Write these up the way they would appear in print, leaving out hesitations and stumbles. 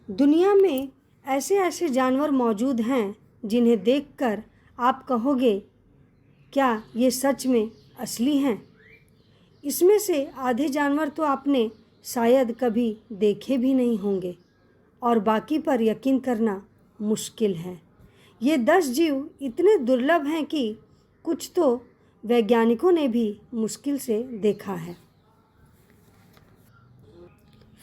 दुनिया में ऐसे ऐसे जानवर मौजूद हैं जिन्हें देखकर आप कहोगे, क्या ये सच में असली हैं? इसमें से आधे जानवर तो आपने शायद कभी देखे भी नहीं होंगे और बाकी पर यकीन करना मुश्किल है। ये 10 जीव इतने दुर्लभ हैं कि कुछ तो वैज्ञानिकों ने भी मुश्किल से देखा है।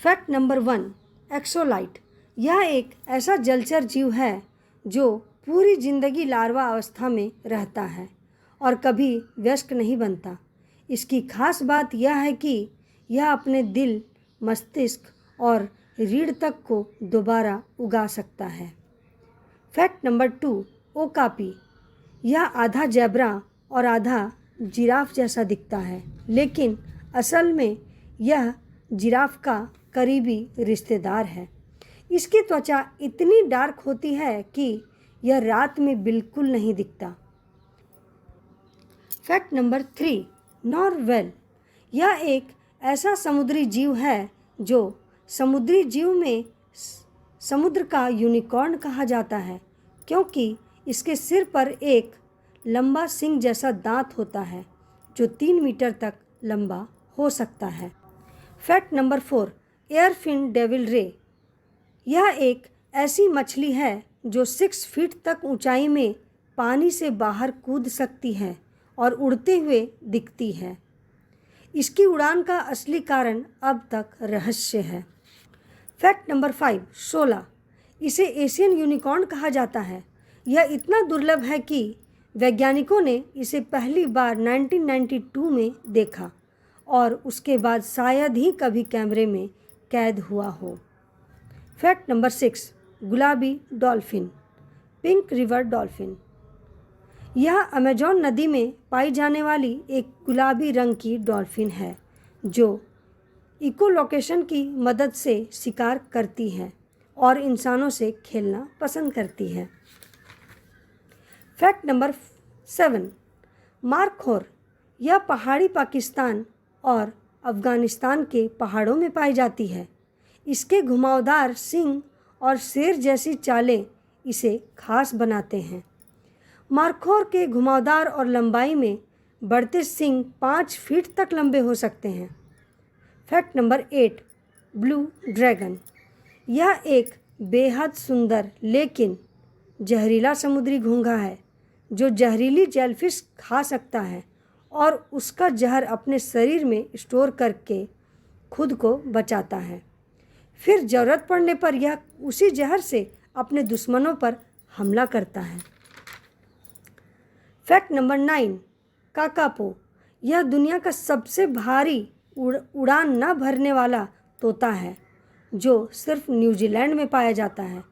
Fact number 1, एक्सोलाइट। यह एक ऐसा जलचर जीव है जो पूरी जिंदगी लार्वा अवस्था में रहता है और कभी वयस्क नहीं बनता। इसकी खास बात यह है कि यह अपने दिल, मस्तिष्क और रीढ़ तक को दोबारा उगा सकता है। Fact number 2, okapi. यह आधा ज़ेब्रा और आधा जिराफ जैसा दिखता है, लेकिन असल में यह जिराफ का करीबी रिश्तेदार है। इसकी त्वचा इतनी डार्क होती है कि यह रात में बिल्कुल नहीं दिखता। Fact number 3, नॉरवेल। यह एक ऐसा समुद्री जीव है जो समुद्री जीव में समुद्र का यूनिकॉर्न कहा जाता है, क्योंकि इसके सिर पर एक लंबा सिंग जैसा दांत होता है जो 3 मीटर तक लंबा हो सकता है। फैक्ट नंबर 4, एयरफिन डेविल रे। यह एक ऐसी मछली है जो 6 फीट तक ऊंचाई में पानी से बाहर कूद सकती है और उड़ते हुए दिखती है। इसकी उड़ान का असली कारण अब तक रहस्य है। फैक्ट नंबर 5, शोला। इसे एशियन यूनिकॉर्न कहा जाता है। यह इतना दुर्लभ है कि वैज्ञानिकों ने इसे पहली बार 1992 में देखा और उसके बाद शायद ही कभी कैमरे में कैद हुआ हो। फैक्ट नंबर 6, गुलाबी डॉल्फिन, पिंक रिवर डॉल्फिन। यह अमेजॉन नदी में पाई जाने वाली एक गुलाबी रंग की डॉल्फिन है जो इकोलोकेशन की मदद से शिकार करती है और इंसानों से खेलना पसंद करती है। Fact number 7, markhor. यह पहाड़ी पाकिस्तान और अफ़गानिस्तान के पहाड़ों में पाई जाती है। इसके घुमावदार सींग और शेर जैसी चालें इसे खास बनाते हैं। मार्खोर के घुमावदार और लंबाई में बढ़ते सींग 5 फीट तक लंबे हो सकते हैं। Fact number 8, blue dragon. यह एक बेहद सुंदर लेकिन जहरीला समुद्री घोंघा है जो जहरीली जेलफिश खा सकता है और उसका जहर अपने शरीर में स्टोर करके खुद को बचाता है। फिर ज़रूरत पड़ने पर यह उसी जहर से अपने दुश्मनों पर हमला करता है। Fact number 9, kakapo. यह दुनिया का सबसे भारी उड़ान न भरने वाला तोता है जो सिर्फ न्यूजीलैंड में पाया जाता है।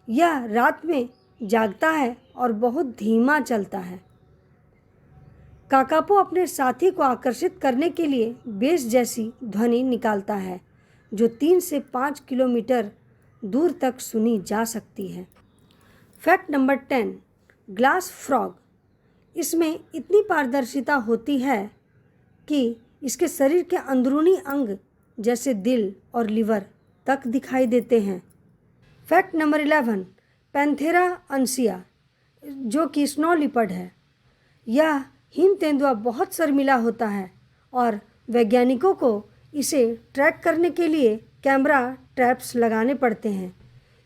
यह रात में जागता है और बहुत धीमा चलता है। काकापो अपने साथी को आकर्षित करने के लिए बेस जैसी ध्वनि निकालता है जो 3 से 5 किलोमीटर दूर तक सुनी जा सकती है। Fact number 10, glass frog. इसमें इतनी पारदर्शिता होती है कि इसके शरीर के अंदरूनी अंग जैसे दिल और लिवर तक दिखाई देते हैं। फैक्ट नंबर 11, पैंथेरा अंसिया जो कि स्नो लिपर्ड है। यह हिम तेंदुआ बहुत शर्मीला होता है और वैज्ञानिकों को इसे ट्रैक करने के लिए कैमरा ट्रैप्स लगाने पड़ते हैं।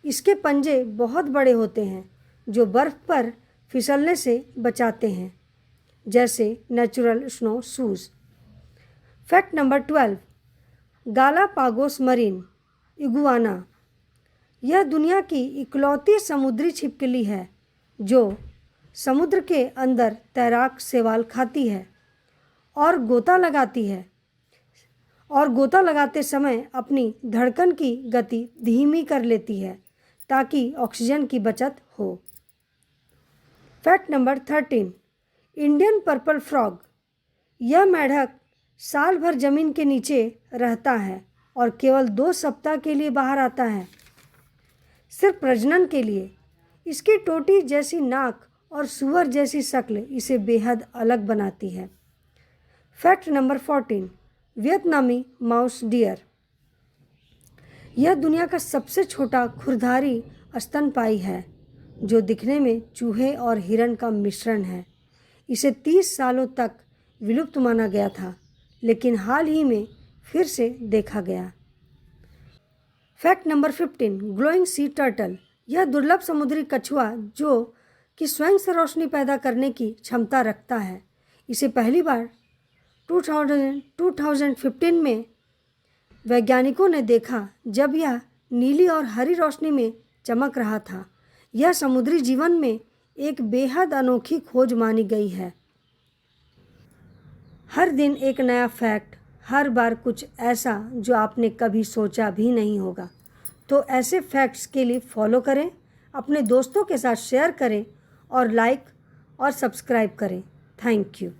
इसके पंजे बहुत बड़े होते हैं जो बर्फ़ पर फिसलने से बचाते हैं, जैसे natural snow shoes. Fact number 12, Galapagos marine iguana. यह दुनिया की इकलौती समुद्री छिपकली है जो समुद्र के अंदर तैराक शैवाल खाती है और गोता लगाते समय अपनी धड़कन की गति धीमी कर लेती है ताकि ऑक्सीजन की बचत हो। Fact number 13, Indian purple frog. यह मेंढक साल भर ज़मीन के नीचे रहता है और केवल 2 सप्ताह के लिए बाहर आता है, सिर्फ प्रजनन के लिए। इसकी टोटी जैसी नाक और सुअर जैसी शक्ल इसे बेहद अलग बनाती है। फैक्ट नंबर 14, वियतनामी माउस डियर। यह दुनिया का सबसे छोटा खुरधारी स्तनपायी है जो दिखने में चूहे और हिरण का मिश्रण है। इसे 30 सालों तक विलुप्त माना गया था, लेकिन हाल ही में फिर से देखा गया। Fact number 15, glowing sea turtle. यह दुर्लभ समुद्री कछुआ जो कि स्वयं से रोशनी पैदा करने की क्षमता रखता है। इसे पहली बार 2015 में वैज्ञानिकों ने देखा जब यह नीली और हरी रोशनी में चमक रहा था। यह समुद्री जीवन में एक बेहद अनोखी खोज मानी गई है। हर दिन एक नया फैक्ट, हर बार कुछ ऐसा जो आपने कभी सोचा भी नहीं होगा। तो ऐसे फैक्ट्स के लिए फॉलो करें, अपने दोस्तों के साथ शेयर करें और लाइक और सब्सक्राइब करें। Thank you.